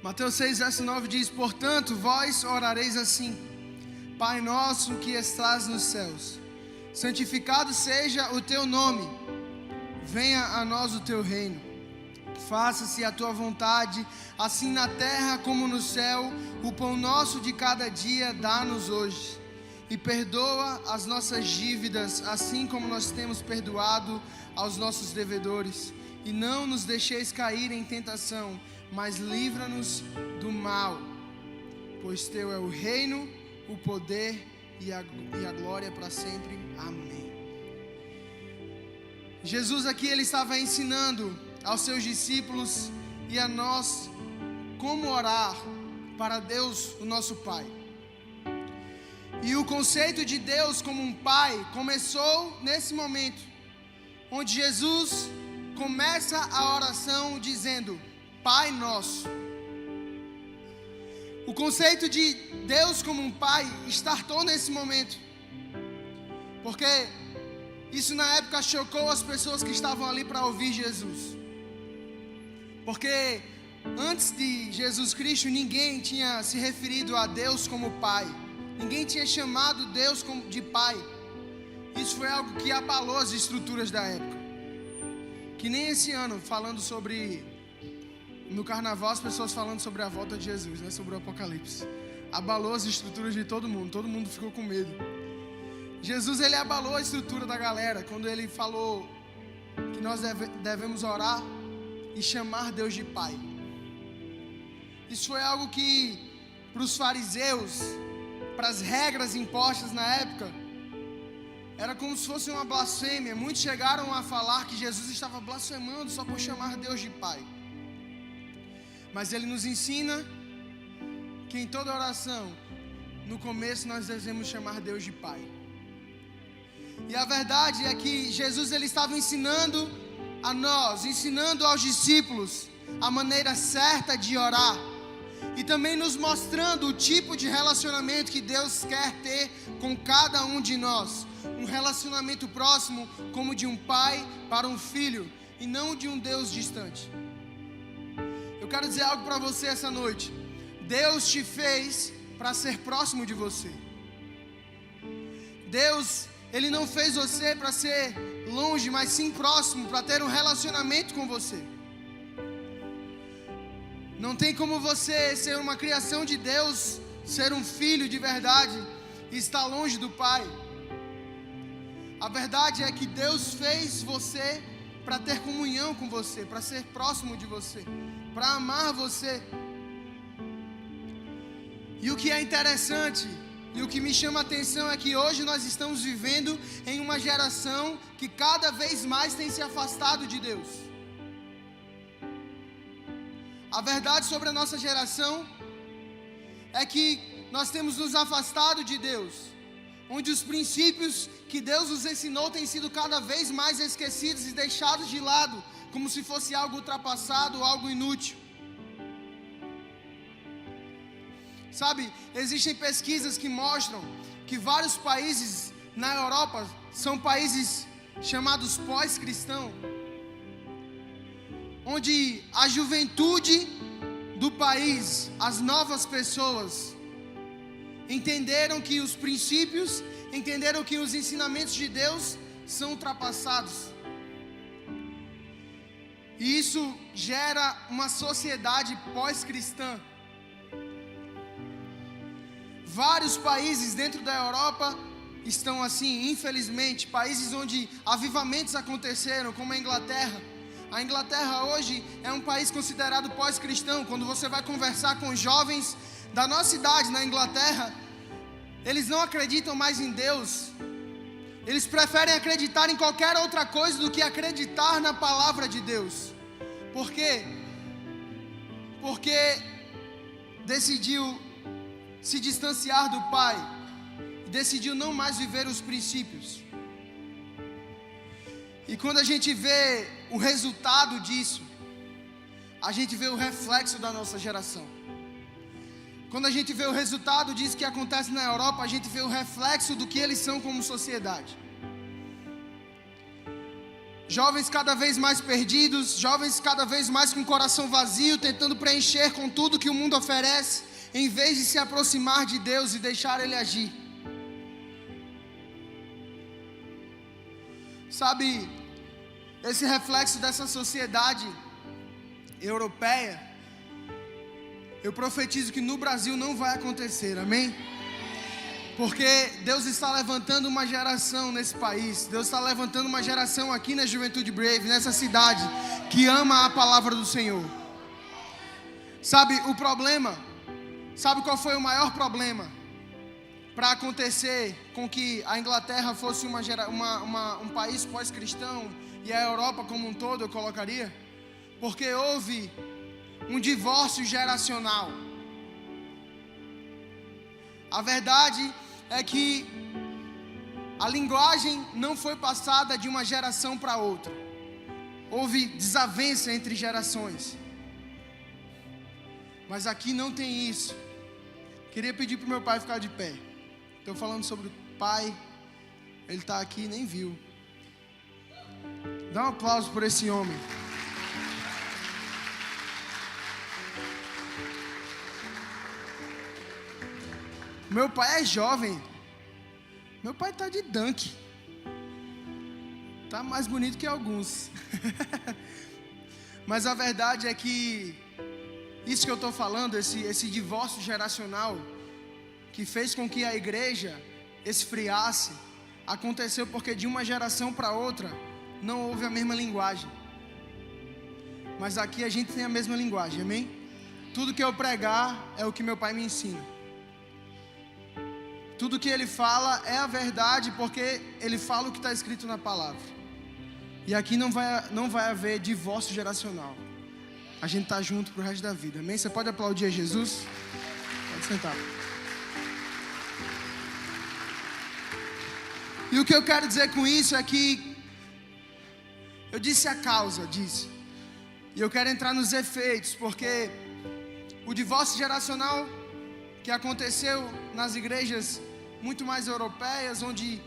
Mateus 6, verso 9 diz: portanto, vós orareis assim: Pai nosso que estás nos céus, santificado seja o teu nome, venha a nós o teu reino, faça-se a tua vontade, assim na terra como no céu. O pão nosso de cada dia dá-nos hoje, e perdoa as nossas dívidas, assim como nós temos perdoado aos nossos devedores, e não nos deixeis cair em tentação, mas livra-nos do mal, pois teu é o reino, o poder e a glória para sempre. Amém. Jesus aqui, ele estava ensinando aos seus discípulos e a nós como orar para Deus, o nosso Pai. E o conceito de Deus como um Pai começou nesse momento, onde Jesus começa a oração dizendo: Pai nosso. O conceito de Deus como um Pai startou nesse momento, porque isso na época chocou as pessoas que estavam ali para ouvir Jesus. Porque antes de Jesus Cristo, ninguém tinha se referido a Deus como Pai. Ninguém tinha chamado Deus de Pai. Isso foi algo que abalou as estruturas da época. Que nem esse ano, falando sobre... No carnaval, as pessoas falando sobre a volta de Jesus, né? Sobre o Apocalipse. Abalou as estruturas de todo mundo ficou com medo. Jesus, ele abalou a estrutura da galera quando ele falou que nós devemos orar e chamar Deus de Pai. Isso foi algo que, para os fariseus, para as regras impostas na época, era como se fosse uma blasfêmia. Muitos chegaram a falar que Jesus estava blasfemando só por chamar Deus de Pai. Mas ele nos ensina que em toda oração, no começo nós devemos chamar Deus de Pai. E a verdade é que Jesus, ele estava ensinando a nós, ensinando aos discípulos a maneira certa de orar, e também nos mostrando o tipo de relacionamento que Deus quer ter com cada um de nós. Um relacionamento próximo, como de um pai para um filho, e não de um Deus distante. Eu quero dizer algo para você essa noite. Deus te fez para ser próximo de você. Deus, ele não fez você para ser longe, mas sim próximo, para ter um relacionamento com você. Não tem como você ser uma criação de Deus, ser um filho de verdade e estar longe do Pai. A verdade é que Deus fez você para ter comunhão com você, para ser próximo de você, para amar você. E o que é interessante e o que me chama a atenção é que hoje nós estamos vivendo em uma geração que cada vez mais tem se afastado de Deus. A verdade sobre a nossa geração é que nós temos nos afastado de Deus, onde os princípios que Deus nos ensinou têm sido cada vez mais esquecidos e deixados de lado, como se fosse algo ultrapassado, algo inútil. Sabe, existem pesquisas que mostram que vários países na Europa são países chamados pós-cristão, onde a juventude do país, as novas pessoas, entenderam que os princípios, entenderam que os ensinamentos de Deus são ultrapassados. E isso gera uma sociedade pós-cristã. Vários países dentro da Europa estão assim, infelizmente, países onde avivamentos aconteceram, como a Inglaterra. A Inglaterra hoje é um país considerado pós-cristão. Quando você vai conversar com jovens da nossa idade na Inglaterra, eles não acreditam mais em Deus. Eles preferem acreditar em qualquer outra coisa do que acreditar na palavra de Deus. Por quê? Porque decidiu se distanciar do Pai, decidiu não mais viver os princípios. E quando a gente vê o resultado disso, a gente vê o reflexo da nossa geração. Quando a gente vê o resultado disso que acontece na Europa, a gente vê o reflexo do que eles são como sociedade. Jovens cada vez mais perdidos, jovens cada vez mais com o coração vazio, tentando preencher com tudo que o mundo oferece, em vez de se aproximar de Deus e deixar Ele agir. Sabe, esse reflexo dessa sociedade europeia, eu profetizo que no Brasil não vai acontecer, amém? Porque Deus está levantando uma geração nesse país, Deus está levantando uma geração aqui na Juventude Brave, nessa cidade, que ama a palavra do Senhor. Sabe, o problema, sabe qual foi o maior problema para acontecer com que a Inglaterra fosse um país pós-cristão e a Europa como um todo, eu colocaria? Porque houve um divórcio geracional. A verdade é que a linguagem não foi passada de uma geração para outra. Houve desavença entre gerações. Mas aqui não tem isso. Queria pedir para o meu pai ficar de pé. Estou falando sobre o pai. Ele está aqui, nem viu. Dá um aplauso por esse homem. Meu pai é jovem. Meu pai está de dunk. Está mais bonito que alguns. Mas a verdade é que isso que eu estou falando, esse divórcio geracional que fez com que a igreja esfriasse, aconteceu porque de uma geração para outra não houve a mesma linguagem. Mas aqui a gente tem a mesma linguagem, amém? Tudo que eu pregar é o que meu pai me ensina. Tudo que ele fala é a verdade, porque ele fala o que está escrito na palavra. E aqui não vai haver divórcio geracional. A gente está junto para o resto da vida, amém? Você pode aplaudir a Jesus? Pode sentar. E o que eu quero dizer com isso é que eu disse a causa disso. E eu quero entrar nos efeitos, porque o divórcio geracional que aconteceu nas igrejas muito mais europeias, onde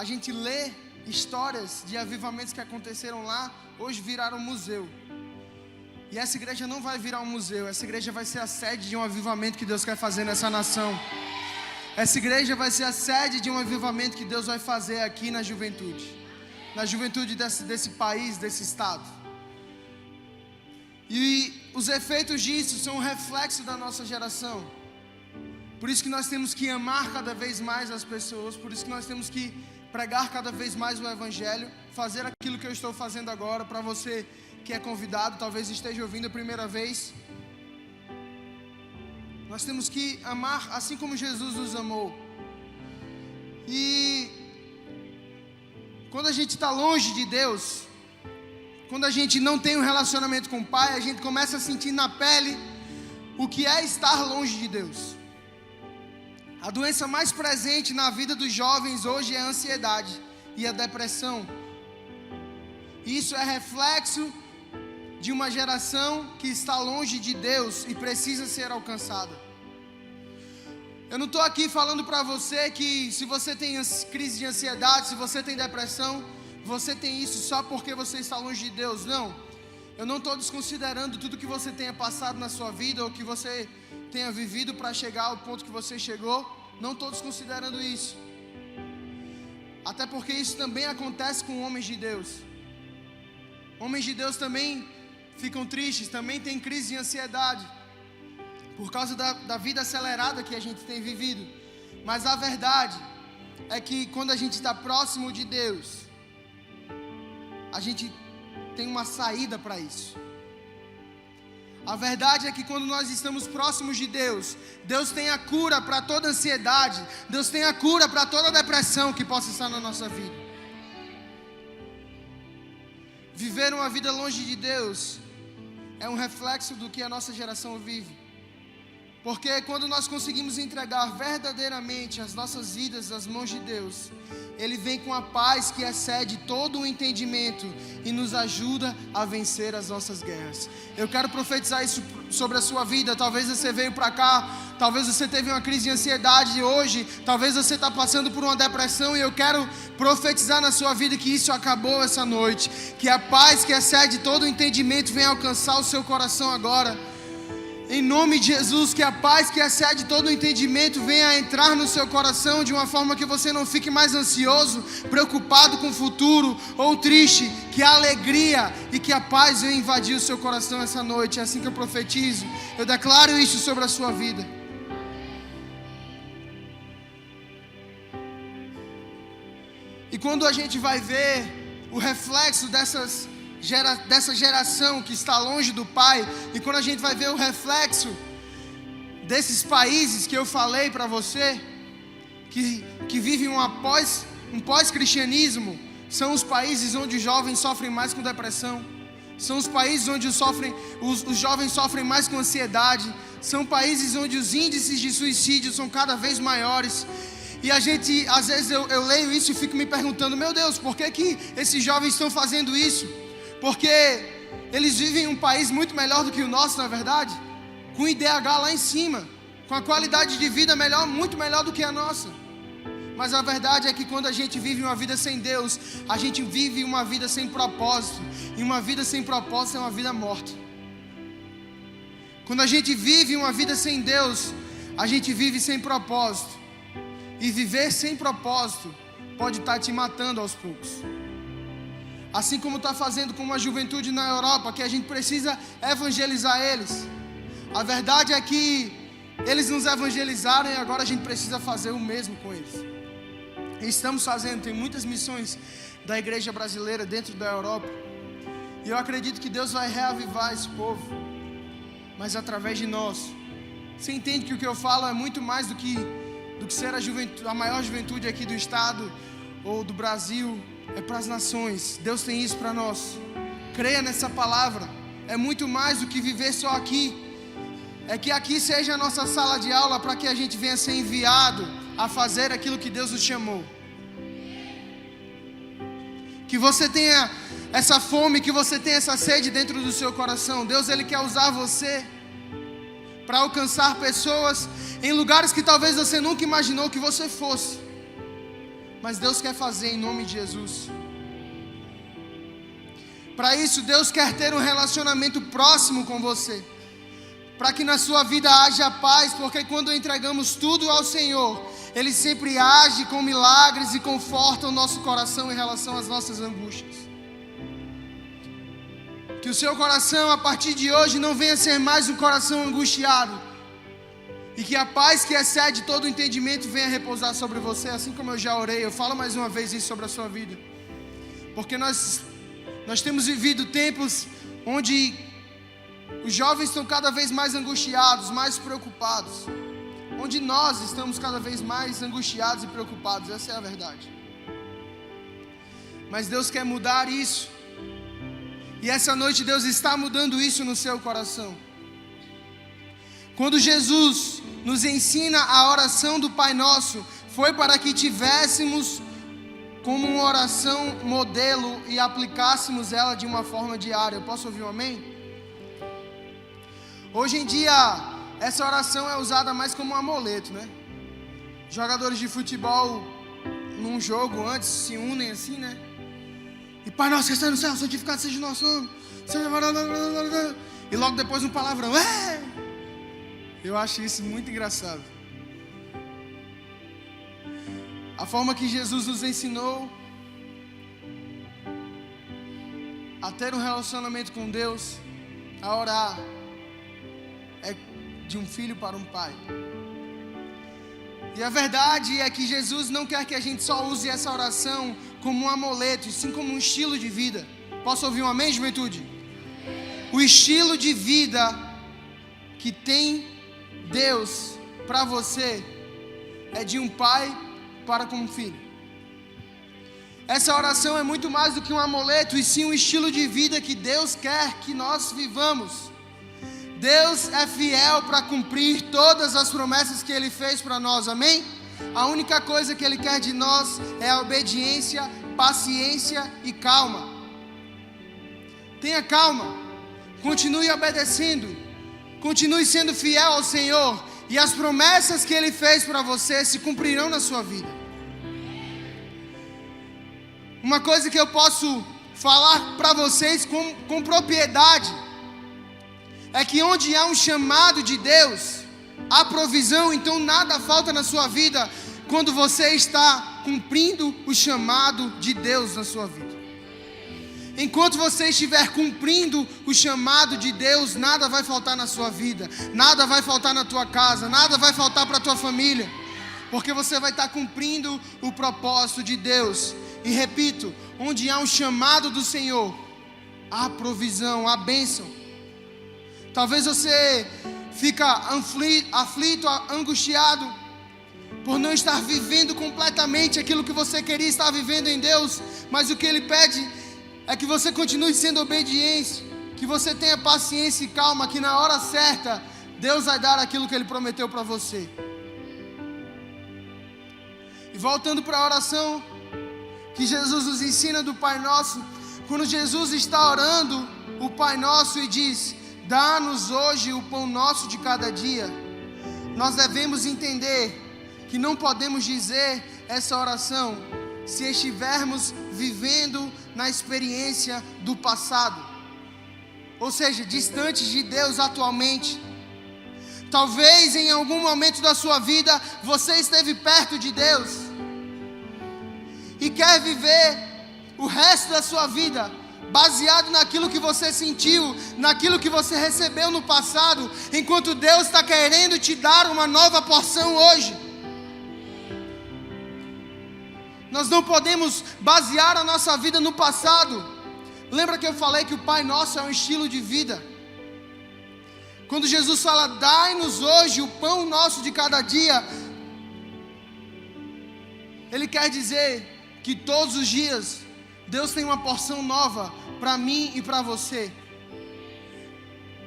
a gente lê histórias de avivamentos que aconteceram lá, hoje viraram museu. E essa igreja não vai virar um museu, essa igreja vai ser a sede de um avivamento que Deus quer fazer nessa nação. Essa igreja vai ser a sede de um avivamento que Deus vai fazer aqui na juventude desse país, desse estado. E os efeitos disso são um reflexo da nossa geração. Por isso que nós temos que amar cada vez mais as pessoas, por isso que nós temos que pregar cada vez mais o Evangelho, fazer aquilo que eu estou fazendo agora. Para você que é convidado, talvez esteja ouvindo a primeira vez, nós temos que amar assim como Jesus nos amou. E quando a gente está longe de Deus, quando a gente não tem um relacionamento com o Pai, a gente começa a sentir na pele o que é estar longe de Deus. A doença mais presente na vida dos jovens hoje é a ansiedade e a depressão. Isso é reflexo de uma geração que está longe de Deus e precisa ser alcançada. Eu não estou aqui falando para você que se você tem crise de ansiedade, se você tem depressão, você tem isso só porque você está longe de Deus. Não, eu não estou desconsiderando tudo que você tenha passado na sua vida ou que você tenha vivido para chegar ao ponto que você chegou. Não estou desconsiderando isso. Até porque isso também acontece com homens de Deus. Homens de Deus também ficam tristes, também têm crise de ansiedade, por causa da vida acelerada que a gente tem vivido. Mas a verdade é que quando a gente está próximo de Deus, a gente tem uma saída para isso. A verdade é que quando nós estamos próximos de Deus, Deus tem a cura para toda ansiedade, Deus tem a cura para toda depressão que possa estar na nossa vida. Viver uma vida longe de Deus é um reflexo do que a nossa geração vive. Porque quando nós conseguimos entregar verdadeiramente as nossas vidas nas mãos de Deus, Ele vem com a paz que excede todo o entendimento e nos ajuda a vencer as nossas guerras. Eu quero profetizar isso sobre a sua vida. Talvez você veio para cá, talvez você teve uma crise de ansiedade hoje, talvez você está passando por uma depressão, e eu quero profetizar na sua vida que isso acabou essa noite, que a paz que excede todo o entendimento venha alcançar o seu coração agora. Em nome de Jesus, que a paz que excede todo o entendimento venha entrar no seu coração de uma forma que você não fique mais ansioso, preocupado com o futuro ou triste, que a alegria e que a paz venha invadir o seu coração essa noite. É assim que eu profetizo, eu declaro isso sobre a sua vida. E quando a gente vai ver o reflexo dessa geração que está longe do Pai, e quando a gente vai ver o reflexo desses países que eu falei para você, que vivem um pós-cristianismo, são os países onde os jovens sofrem mais com depressão, são os países onde os jovens sofrem mais com ansiedade, são países onde os índices de suicídio são cada vez maiores. E a gente, às vezes eu leio isso e fico me perguntando, meu Deus, por que esses jovens estão fazendo isso? Porque eles vivem em um país muito melhor do que o nosso, na verdade, com IDH lá em cima, com a qualidade de vida melhor, muito melhor do que a nossa. Mas a verdade é que quando a gente vive uma vida sem Deus, a gente vive uma vida sem propósito, e uma vida sem propósito é uma vida morta. Quando a gente vive uma vida sem Deus, a gente vive sem propósito, e viver sem propósito pode estar te matando aos poucos. Assim como está fazendo com uma juventude na Europa, que a gente precisa evangelizar eles. A verdade é que eles nos evangelizaram e agora a gente precisa fazer o mesmo com eles. E estamos fazendo, tem muitas missões da igreja brasileira dentro da Europa. E eu acredito que Deus vai reavivar esse povo, mas através de nós. Você entende que o que eu falo é muito mais do que ser a maior juventude aqui do estado ou do Brasil. É para as nações. Deus tem isso para nós. Creia nessa palavra. É muito mais do que viver só aqui. É que aqui seja a nossa sala de aula para que a gente venha ser enviado a fazer aquilo que Deus nos chamou. Que você tenha essa fome, que você tenha essa sede dentro do seu coração. Deus, Ele quer usar você para alcançar pessoas em lugares que talvez você nunca imaginou que você fosse. Mas Deus quer fazer em nome de Jesus. Para isso, Deus quer ter um relacionamento próximo com você, para que na sua vida haja paz, porque quando entregamos tudo ao Senhor, Ele sempre age com milagres e conforta o nosso coração em relação às nossas angústias. Que o seu coração, a partir de hoje, não venha ser mais um coração angustiado, e que a paz que excede todo o entendimento venha repousar sobre você, assim como eu já orei. Eu falo mais uma vez isso sobre a sua vida, porque nós temos vivido tempos onde os jovens estão cada vez mais angustiados, mais preocupados, onde nós estamos cada vez mais angustiados e preocupados, essa é a verdade. Mas Deus quer mudar isso, e essa noite Deus está mudando isso no seu coração. Quando Jesus nos ensina a oração do Pai Nosso, foi para que tivéssemos como uma oração modelo e aplicássemos ela de uma forma diária. Eu posso ouvir um amém? Hoje em dia, essa oração é usada mais como um amuleto, né? Jogadores de futebol, num jogo antes, se unem assim, né? E Pai Nosso que está no céu, santificado seja o nosso nome. E logo depois um palavrão. Eu acho isso muito engraçado. A forma que Jesus nos ensinou a ter um relacionamento com Deus, a orar, é de um filho para um pai. E a verdade é que Jesus não quer que a gente só use essa oração como um amuleto, e sim como um estilo de vida. Posso ouvir um amém, juventude? O estilo de vida que tem Deus para você é de um pai para com um filho. Essa oração é muito mais do que um amuleto, e sim um estilo de vida que Deus quer que nós vivamos. Deus é fiel para cumprir todas as promessas que Ele fez para nós, amém? A única coisa que Ele quer de nós é a obediência, paciência e calma. Tenha calma, continue obedecendo, continue sendo fiel ao Senhor, e as promessas que Ele fez para você se cumprirão na sua vida. Uma coisa que eu posso falar para vocês com propriedade é que onde há um chamado de Deus, há provisão. Então nada falta na sua vida quando você está cumprindo o chamado de Deus na sua vida. Enquanto você estiver cumprindo o chamado de Deus, nada vai faltar na sua vida, nada vai faltar na tua casa, nada vai faltar para a tua família, porque você vai estar cumprindo o propósito de Deus. E repito, onde há um chamado do Senhor, há provisão, há bênção. Talvez você fica aflito, angustiado, por não estar vivendo completamente aquilo que você queria estar vivendo em Deus, mas o que Ele pede é que você continue sendo obediente, que você tenha paciência e calma, que na hora certa, Deus vai dar aquilo que Ele prometeu para você. E voltando para a oração que Jesus nos ensina do Pai Nosso, quando Jesus está orando o Pai Nosso e diz: dá-nos hoje o pão nosso de cada dia, nós devemos entender que não podemos dizer essa oração se estivermos vivendo na experiência do passado, ou seja, distantes de Deus atualmente. Talvez em algum momento da sua vida você esteve perto de Deus e quer viver o resto da sua vida baseado naquilo que você sentiu, naquilo que você recebeu no passado, enquanto Deus está querendo te dar uma nova porção hoje. Nós não podemos basear a nossa vida no passado. Lembra que eu falei que o Pai Nosso é um estilo de vida? Quando Jesus fala: dai-nos hoje o pão nosso de cada dia, Ele quer dizer que todos os dias Deus tem uma porção nova para mim e para você.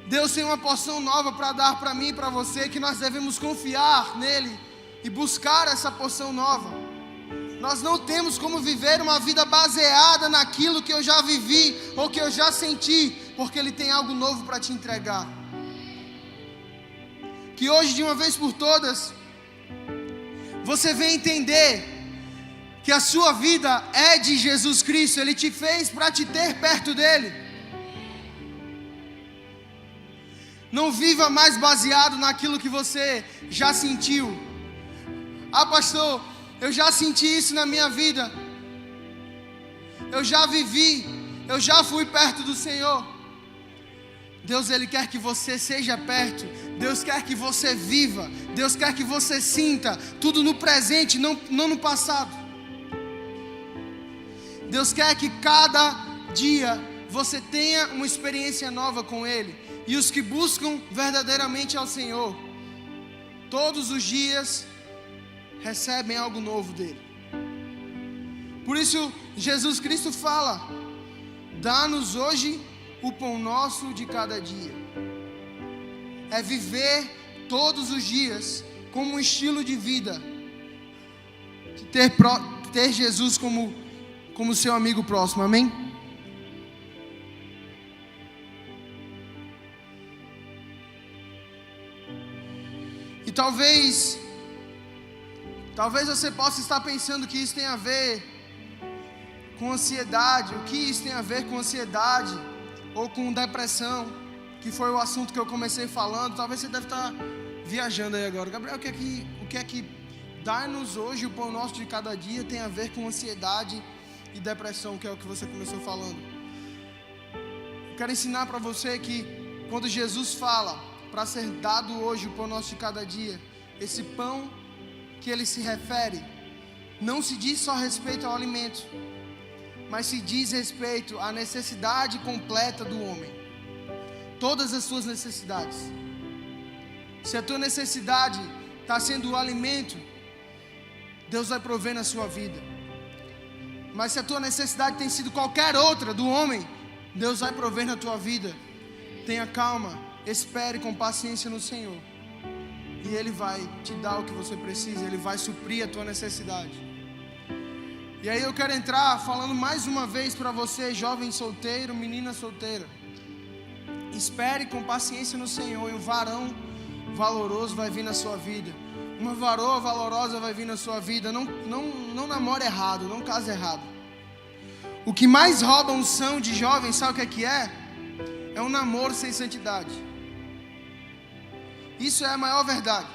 Deus tem uma porção nova para dar para mim e para você, que nós devemos confiar nele e buscar essa porção nova. Nós não temos como viver uma vida baseada naquilo que eu já vivi ou que eu já senti, porque Ele tem algo novo para te entregar. Que hoje, de uma vez por todas, você venha entender que a sua vida é de Jesus Cristo. Ele te fez para te ter perto dEle. Não viva mais baseado naquilo que você já sentiu. Ah, pastor, eu já senti isso na minha vida, eu já vivi, eu já fui perto do Senhor. Deus, Ele quer que você seja perto. Deus quer que você viva. Deus quer que você sinta tudo no presente, não no passado. Deus quer que cada dia você tenha uma experiência nova com Ele. E os que buscam verdadeiramente ao Senhor, todos os dias recebem algo novo dEle. Por isso Jesus Cristo fala: dá-nos hoje o pão nosso de cada dia. É viver todos os dias como um estilo de vida, ter Jesus como seu amigo próximo, amém? E talvez você possa estar pensando que isso tem a ver com ansiedade. O que isso tem a ver com ansiedade ou com depressão, que foi o assunto que eu comecei falando. Talvez você deve estar viajando aí agora. Gabriel, o que é que dá-nos hoje o pão nosso de cada dia tem a ver com ansiedade e depressão, que é o que você começou falando? Eu quero ensinar para você que quando Jesus fala para ser dado hoje o pão nosso de cada dia, esse pão que Ele se refere, não se diz só respeito ao alimento, mas se diz respeito à necessidade completa do homem. Todas as suas necessidades. Se a tua necessidade está sendo o alimento, Deus vai prover na sua vida. Mas se a tua necessidade tem sido qualquer outra do homem, Deus vai prover na tua vida. Tenha calma, espere com paciência no Senhor, e Ele vai te dar o que você precisa. Ele vai suprir a tua necessidade. E aí eu quero entrar falando mais uma vez para você, jovem solteiro, menina solteira. Espere com paciência no Senhor, e o varão valoroso vai vir na sua vida. Uma varoa valorosa vai vir na sua vida. Não namore errado, não case errado. O que mais rouba a unção de jovem, sabe o que é? É um namoro sem santidade. Isso é a maior verdade.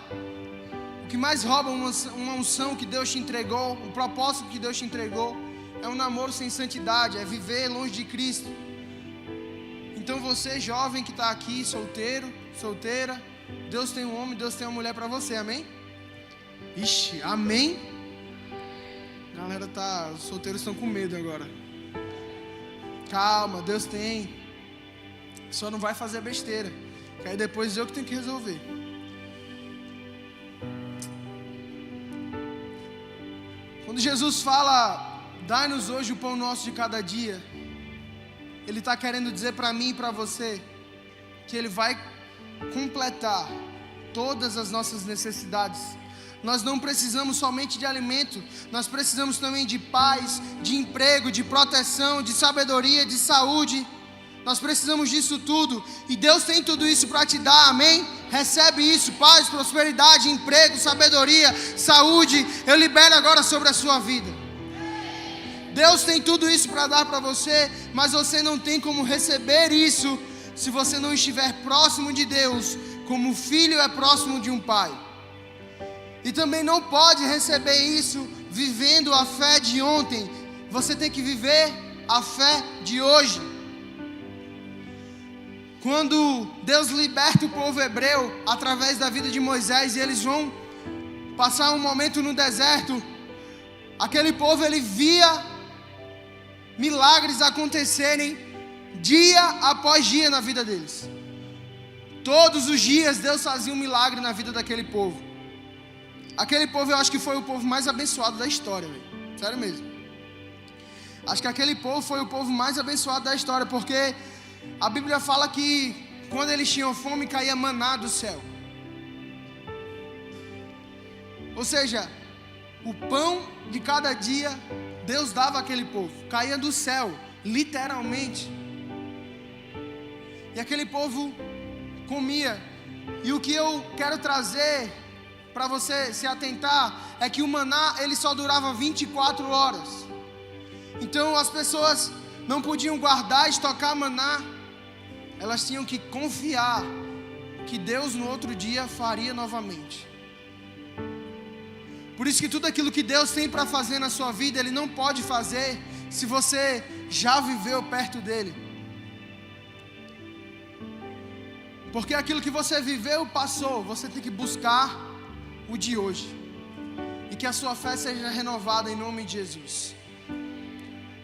O que mais rouba uma unção que Deus te entregou, um propósito que Deus te entregou, é um namoro sem santidade, é viver longe de Cristo. Então você, jovem que está aqui, solteiro, solteira, Deus tem um homem, Deus tem uma mulher para você, amém? Ixi, amém? Galera, os solteiros estão com medo agora. Calma, Deus tem. Só não vai fazer besteira, que aí depois eu que tenho que resolver. Quando Jesus fala, dai-nos hoje o pão nosso de cada dia, Ele está querendo dizer para mim e para você, que Ele vai completar todas as nossas necessidades. Nós não precisamos somente de alimento, nós precisamos também de paz, de emprego, de proteção, de sabedoria, de saúde. Nós precisamos disso tudo, e Deus tem tudo isso para te dar, amém? Recebe isso, paz, prosperidade, emprego, sabedoria, saúde. Eu libero agora sobre a sua vida. Deus tem tudo isso para dar para você, mas você não tem como receber isso se você não estiver próximo de Deus, como o filho é próximo de um pai. E também não pode receber isso vivendo a fé de ontem. Você tem que viver a fé de hoje. Quando Deus liberta o povo hebreu através da vida de Moisés, e eles vão passar um momento no deserto, aquele povo, ele via milagres acontecerem dia após dia na vida deles. Todos os dias Deus fazia um milagre na vida daquele povo. Aquele povo, eu acho que foi o povo mais abençoado da história, véio. Sério mesmo. Acho que aquele povo foi o povo mais abençoado da história, porque a Bíblia fala que quando eles tinham fome, caía maná do céu. Ou seja, o pão de cada dia Deus dava àquele povo, caía do céu, literalmente. E aquele povo comia. E o que eu quero trazer para você se atentar é que o maná, ele só durava 24 horas. Então as pessoas não podiam guardar e estocar maná. Elas tinham que confiar que Deus no outro dia faria novamente. Por isso que tudo aquilo que Deus tem para fazer na sua vida, Ele não pode fazer se você já viveu perto dEle. Porque aquilo que você viveu passou, você tem que buscar o de hoje. E que a sua fé seja renovada em nome de Jesus.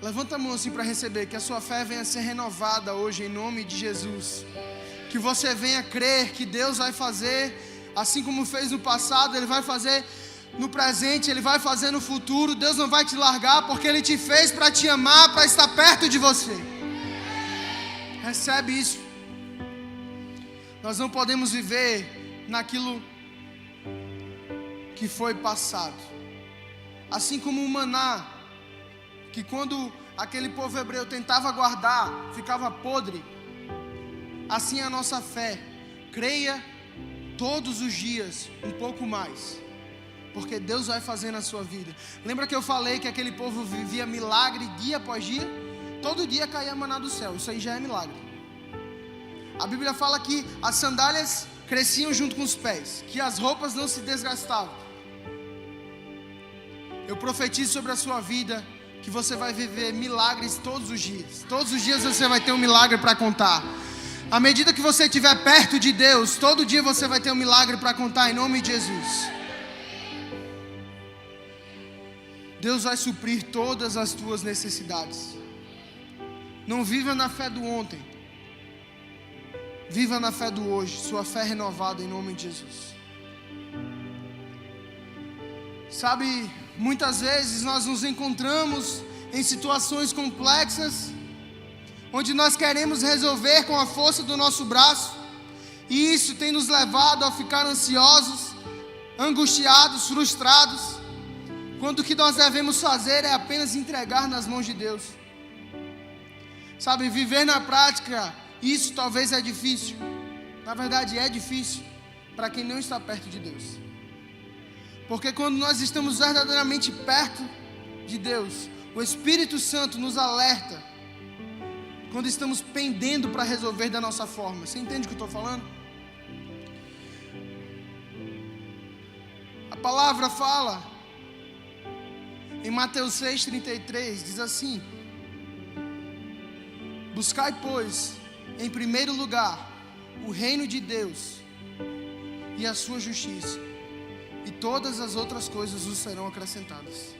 Levanta a mão assim para receber, que a sua fé venha ser renovada hoje em nome de Jesus. Que você venha crer que Deus vai fazer, assim como fez no passado, Ele vai fazer no presente, Ele vai fazer no futuro. Deus não vai te largar, porque Ele te fez para te amar, para estar perto de você. Recebe isso. Nós não podemos viver naquilo que foi passado. Assim como o maná, que quando aquele povo hebreu tentava guardar, ficava podre. Assim é a nossa fé. Creia todos os dias um pouco mais, porque Deus vai fazer na sua vida. Lembra que eu falei que aquele povo vivia milagre dia após dia? Todo dia caía maná do céu, isso aí já é milagre. A Bíblia fala que as sandálias cresciam junto com os pés, que as roupas não se desgastavam. Eu profetizo sobre a sua vida que você vai viver milagres todos os dias. Todos os dias você vai ter um milagre para contar. À medida que você estiver perto de Deus, todo dia você vai ter um milagre para contar em nome de Jesus. Deus vai suprir todas as tuas necessidades. Não viva na fé do ontem. Viva na fé do hoje. Sua fé renovada em nome de Jesus. Sabe, muitas vezes nós nos encontramos em situações complexas, onde nós queremos resolver com a força do nosso braço, e isso tem nos levado a ficar ansiosos, angustiados, frustrados, quando o que nós devemos fazer é apenas entregar nas mãos de Deus. Sabe, viver na prática, isso talvez é difícil. Na verdade é difícil, para quem não está perto de Deus. Porque quando nós estamos verdadeiramente perto de Deus, o Espírito Santo nos alerta quando estamos pendendo para resolver da nossa forma. Você entende o que eu estou falando? A palavra fala em Mateus 6,33, diz assim: buscai, pois, em primeiro lugar o reino de Deus e a sua justiça, e todas as outras coisas vos serão acrescentadas.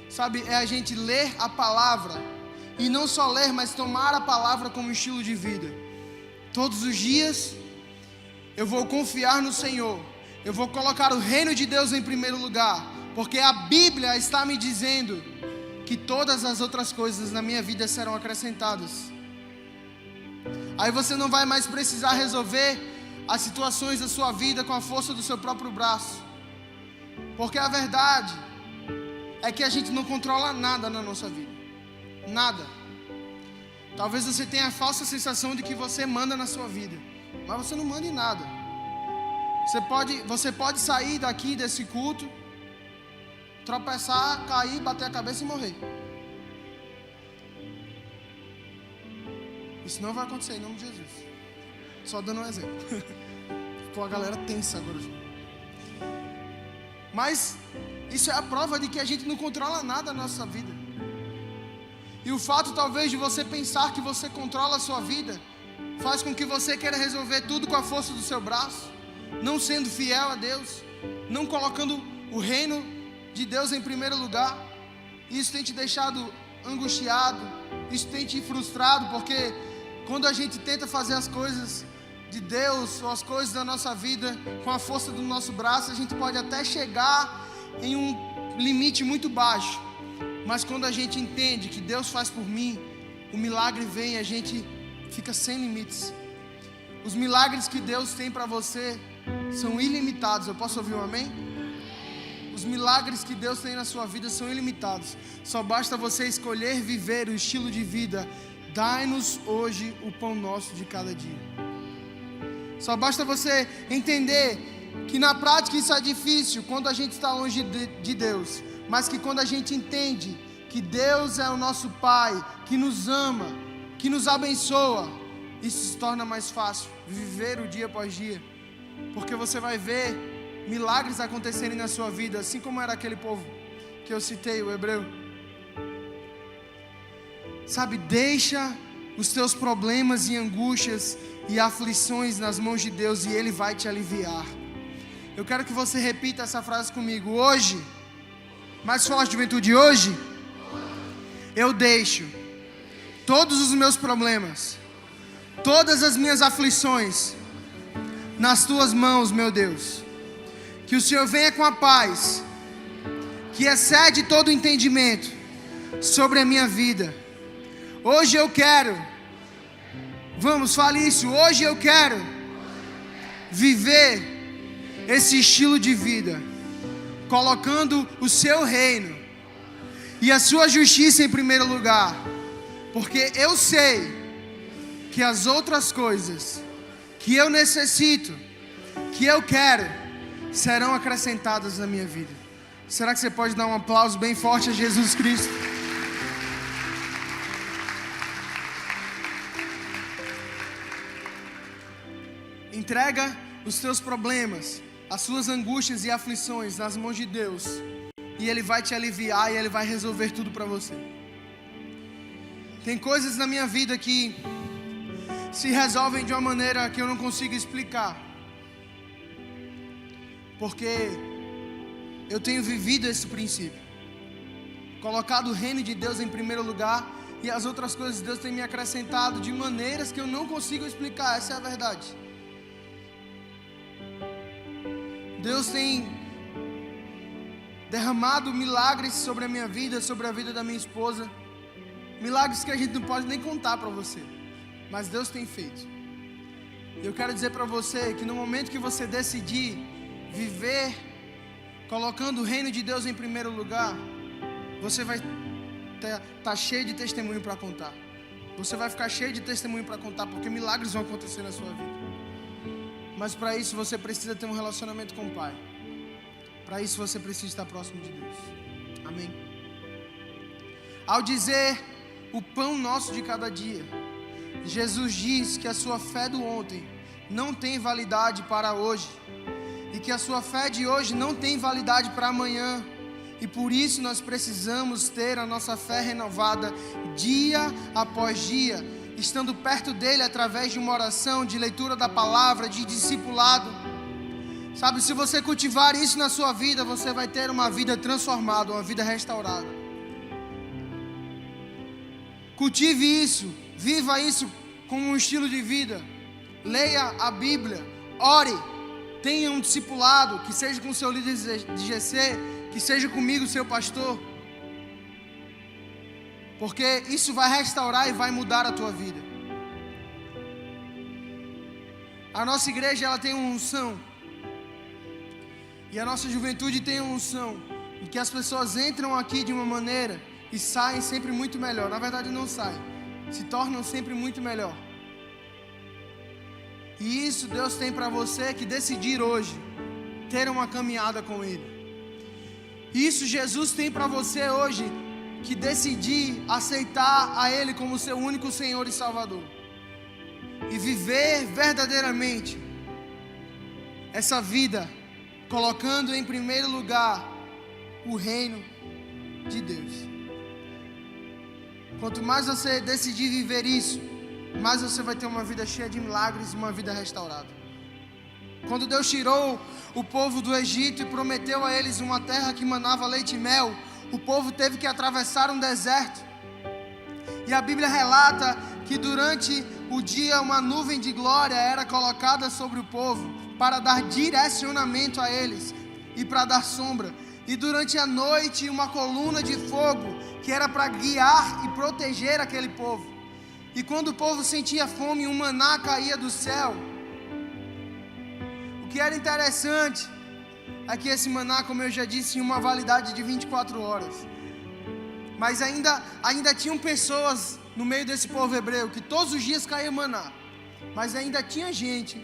Sabe, é a gente ler a palavra, e não só ler, mas tomar a palavra como estilo de vida. Todos os dias eu vou confiar no Senhor, eu vou colocar o reino de Deus em primeiro lugar, porque a Bíblia está me dizendo que todas as outras coisas na minha vida serão acrescentadas. Aí você não vai mais precisar resolver as situações da sua vida com a força do seu próprio braço, porque a verdade é que a gente não controla nada na nossa vida, nada. Talvez você tenha a falsa sensação de que você manda na sua vida, mas você não manda em nada. Você pode sair daqui desse culto, tropeçar, cair, bater a cabeça e morrer. Isso não vai acontecer em nome de Jesus. Só dando um exemplo. Ficou a galera tensa agora. Mas isso é a prova de que a gente não controla nada na nossa vida. E o fato talvez de você pensar que você controla a sua vida faz com que você queira resolver tudo com a força do seu braço, não sendo fiel a Deus, não colocando o reino de Deus em primeiro lugar. Isso tem te deixado angustiado, isso tem te frustrado, porque quando a gente tenta fazer as coisas de Deus, ou as coisas da nossa vida com a força do nosso braço, a gente pode até chegar em um limite muito baixo, mas quando a gente entende que Deus faz por mim, o milagre vem e a gente fica sem limites. Os milagres que Deus tem para você são ilimitados. Eu posso ouvir um amém? Os milagres que Deus tem na sua vida são ilimitados. Só basta você escolher viver o estilo de vida: dai-nos hoje o pão nosso de cada dia. Só basta você entender que na prática isso é difícil quando a gente está longe de Deus, mas que quando a gente entende que Deus é o nosso Pai, que nos ama, que nos abençoa, isso se torna mais fácil viver o dia após dia, porque você vai ver milagres acontecerem na sua vida, assim como era aquele povo que eu citei, o hebreu. Sabe, deixa os teus problemas e angústias e aflições nas mãos de Deus e Ele vai te aliviar. Eu quero que você repita essa frase comigo: hoje, mais forte, juventude, hoje eu deixo todos os meus problemas, todas as minhas aflições nas tuas mãos, meu Deus. Que o Senhor venha com a paz que excede todo entendimento sobre a minha vida. Hoje eu quero, vamos, fale isso, hoje eu quero viver esse estilo de vida, colocando o seu reino e a sua justiça em primeiro lugar, porque eu sei que as outras coisas que eu necessito, que eu quero, serão acrescentadas na minha vida. Será que você pode dar um aplauso bem forte a Jesus Cristo? Entrega os teus problemas, as suas angústias e aflições nas mãos de Deus, e Ele vai te aliviar e Ele vai resolver tudo para você. Tem coisas na minha vida que se resolvem de uma maneira que eu não consigo explicar, porque eu tenho vivido esse princípio, colocado o reino de Deus em primeiro lugar, e as outras coisas Deus tem me acrescentado de maneiras que eu não consigo explicar. Essa é a verdade. Deus tem derramado milagres sobre a minha vida, sobre a vida da minha esposa, milagres que a gente não pode nem contar para você, mas Deus tem feito. E eu quero dizer para você que no momento que você decidir viver colocando o reino de Deus em primeiro lugar, você vai estar cheio de testemunho para contar. Você vai ficar cheio de testemunho para contar, porque milagres vão acontecer na sua vida. Mas para isso você precisa ter um relacionamento com o Pai. Para isso você precisa estar próximo de Deus. Amém. Ao dizer o pão nosso de cada dia, Jesus diz que a sua fé do ontem não tem validade para hoje, e que a sua fé de hoje não tem validade para amanhã, e por isso nós precisamos ter a nossa fé renovada dia após dia, estando perto dele através de uma oração, de leitura da palavra, de discipulado. Sabe, se você cultivar isso na sua vida, você vai ter uma vida transformada, uma vida restaurada. Cultive isso, viva isso como um estilo de vida. Leia a Bíblia, ore, tenha um discipulado, que seja com o seu líder de GC, que seja comigo, seu pastor. Porque isso vai restaurar e vai mudar a tua vida. A nossa igreja, ela tem uma unção. E a nossa juventude tem uma unção. E que as pessoas entram aqui de uma maneira e saem sempre muito melhor. Na verdade não saem, se tornam sempre muito melhor. E isso Deus tem para você que decidir hoje ter uma caminhada com Ele. Isso Jesus tem para você hoje que decidir aceitar a Ele como seu único Senhor e Salvador. E viver verdadeiramente essa vida, colocando em primeiro lugar o reino de Deus. Quanto mais você decidir viver isso, mais você vai ter uma vida cheia de milagres e uma vida restaurada. Quando Deus tirou o povo do Egito e prometeu a eles uma terra que manava leite e mel, o povo teve que atravessar um deserto. E a Bíblia relata que durante o dia uma nuvem de glória era colocada sobre o povo para dar direcionamento a eles e para dar sombra. E durante a noite uma coluna de fogo que era para guiar e proteger aquele povo. E quando o povo sentia fome, um maná caía do céu. O que era interessante é que esse maná, como eu já disse, tinha uma validade de 24 horas. Mas ainda tinham pessoas no meio desse povo hebreu que todos os dias caía maná. Mas ainda tinha gente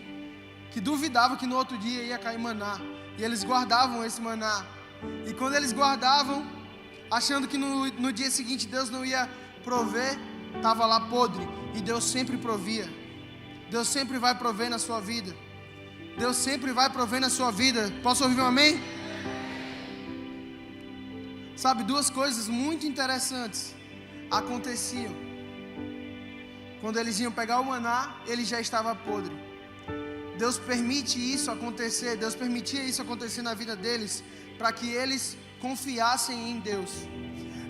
que duvidava que no outro dia ia cair maná. E eles guardavam esse maná. E quando eles guardavam, achando que no dia seguinte Deus não ia prover, estava lá podre. E Deus sempre provia. Deus sempre vai prover na sua vida. Deus sempre vai prover na sua vida. Posso ouvir um amém? Sabe, duas coisas muito interessantes aconteciam. Quando eles iam pegar o maná, ele já estava podre. Deus permite isso acontecer. Deus permitia isso acontecer na vida deles, para que eles confiassem em Deus.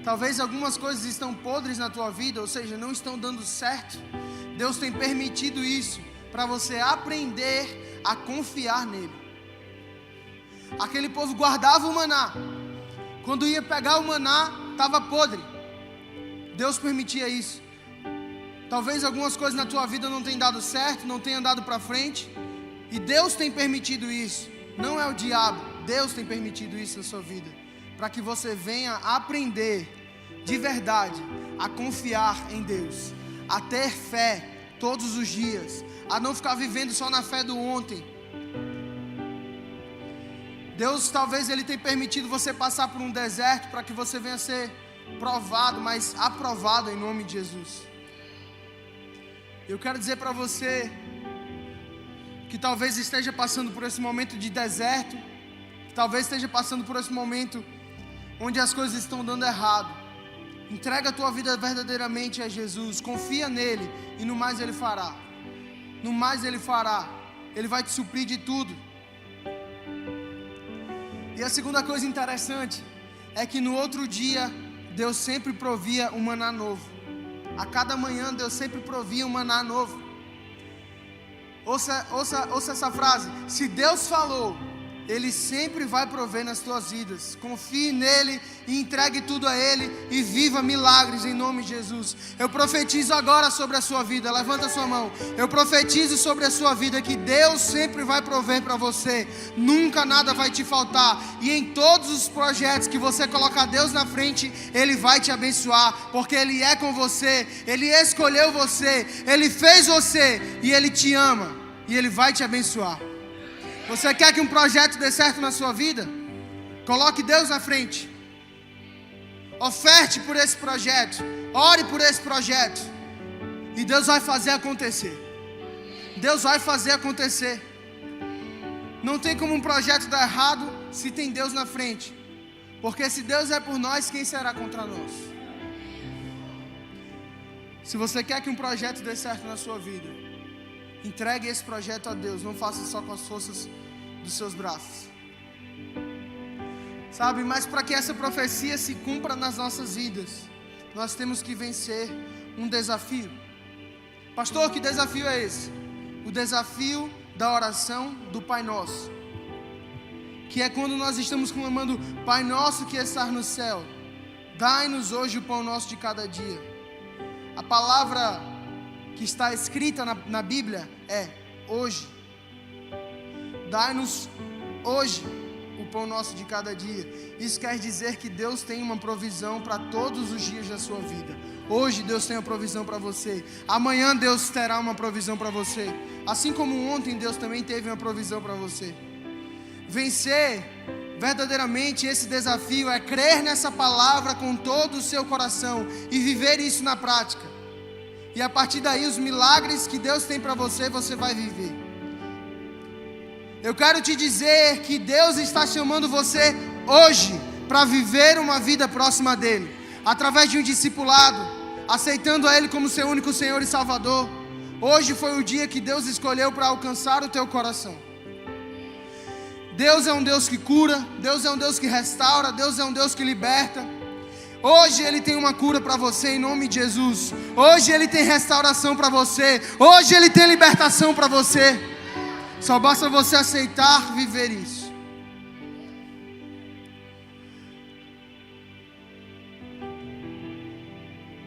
Talvez algumas coisas estão podres na tua vida, ou seja, não estão dando certo. Deus tem permitido isso para você aprender a confiar nele. Aquele povo guardava o maná. Quando ia pegar o maná, estava podre. Deus permitia isso. Talvez algumas coisas na tua vida não tenham dado certo, não tenham andado para frente. E Deus tem permitido isso. Não é o diabo. Deus tem permitido isso na sua vida, para que você venha aprender de verdade a confiar em Deus, a ter fé todos os dias, a não ficar vivendo só na fé do ontem. Deus talvez Ele tenha permitido você passar por um deserto para que você venha ser provado, mas aprovado em nome de Jesus. Eu quero dizer para você que talvez esteja passando por esse momento de deserto, que talvez esteja passando por esse momento onde as coisas estão dando errado. Entrega a tua vida verdadeiramente a Jesus, confia nele e no mais Ele fará. No mais Ele fará. Ele vai te suprir de tudo. E a segunda coisa interessante é que no outro dia Deus sempre provia um maná novo. A cada manhã Deus sempre provia um maná novo. Ouça essa frase: se Deus falou, Ele sempre vai prover nas tuas vidas. Confie nele e entregue tudo a Ele e viva milagres em nome de Jesus. Eu profetizo agora sobre a sua vida. Levanta a sua mão. Eu profetizo sobre a sua vida que Deus sempre vai prover para você. Nunca nada vai te faltar. E em todos os projetos que você colocar Deus na frente, Ele vai te abençoar, porque Ele é com você. Ele escolheu você. Ele fez você e Ele te ama. E Ele vai te abençoar. Você quer que um projeto dê certo na sua vida? Coloque Deus na frente. Oferte por esse projeto. Ore por esse projeto. E Deus vai fazer acontecer. Deus vai fazer acontecer. Não tem como um projeto dar errado se tem Deus na frente. Porque se Deus é por nós, quem será contra nós? Se você quer que um projeto dê certo na sua vida, entregue esse projeto a Deus. Não faça só com as forças dos seus braços. Sabe, mas para que essa profecia se cumpra nas nossas vidas, nós temos que vencer um desafio. Pastor, que desafio é esse? O desafio da oração do Pai Nosso. Que é quando nós estamos clamando: Pai Nosso que estás no céu, dai-nos hoje o pão nosso de cada dia. A palavra que está escrita na Bíblia é hoje. Dai-nos hoje o pão nosso de cada dia. Isso quer dizer que Deus tem uma provisão para todos os dias da sua vida. Hoje Deus tem uma provisão para você. Amanhã Deus terá uma provisão para você. Assim como ontem Deus também teve uma provisão para você. Vencer verdadeiramente esse desafio é crer nessa palavra com todo o seu coração e viver isso na prática. E a partir daí os milagres que Deus tem para você, você vai viver. Eu quero te dizer que Deus está chamando você hoje para viver uma vida próxima dEle, através de um discipulado, aceitando a Ele como seu único Senhor e Salvador. Hoje foi o dia que Deus escolheu para alcançar o teu coração. Deus é um Deus que cura, Deus é um Deus que restaura, Deus é um Deus que liberta. Hoje Ele tem uma cura para você em nome de Jesus. Hoje Ele tem restauração para você. Hoje Ele tem libertação para você. Só basta você aceitar viver isso.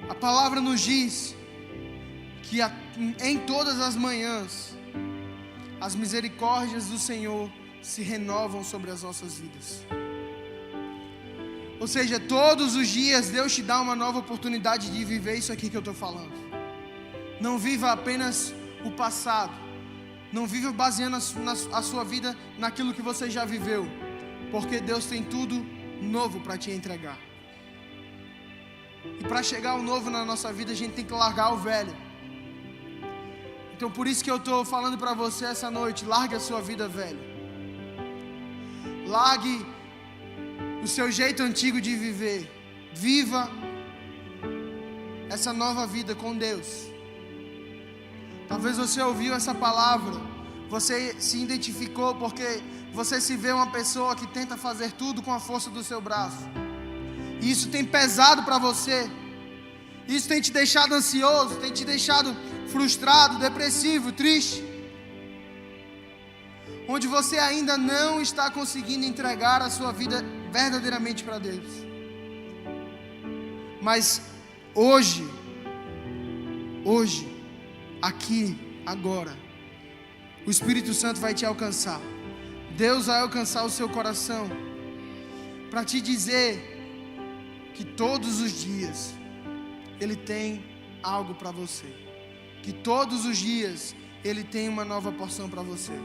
A palavra nos diz que em todas as manhãs as misericórdias do Senhor se renovam sobre as nossas vidas. Ou seja, todos os dias Deus te dá uma nova oportunidade de viver isso aqui que eu estou falando. Não viva apenas o passado. Não viva baseando a sua vida naquilo que você já viveu. Porque Deus tem tudo novo para te entregar. E para chegar ao novo na nossa vida, a gente tem que largar o velho. Então por isso que eu estou falando para você essa noite: largue a sua vida velha. Largue o seu jeito antigo de viver. Viva essa nova vida com Deus. Talvez você ouviu essa palavra, você se identificou porque você se vê uma pessoa que tenta fazer tudo com a força do seu braço. E isso tem pesado para você. Isso tem te deixado ansioso, tem te deixado frustrado, depressivo, triste. Onde você ainda não está conseguindo entregar a sua vida verdadeiramente para Deus. Mas hoje, aqui, agora, o Espírito Santo vai te alcançar. Deus vai alcançar o seu coração para te dizer que todos os dias Ele tem algo para você. Que todos os dias Ele tem uma nova porção para você.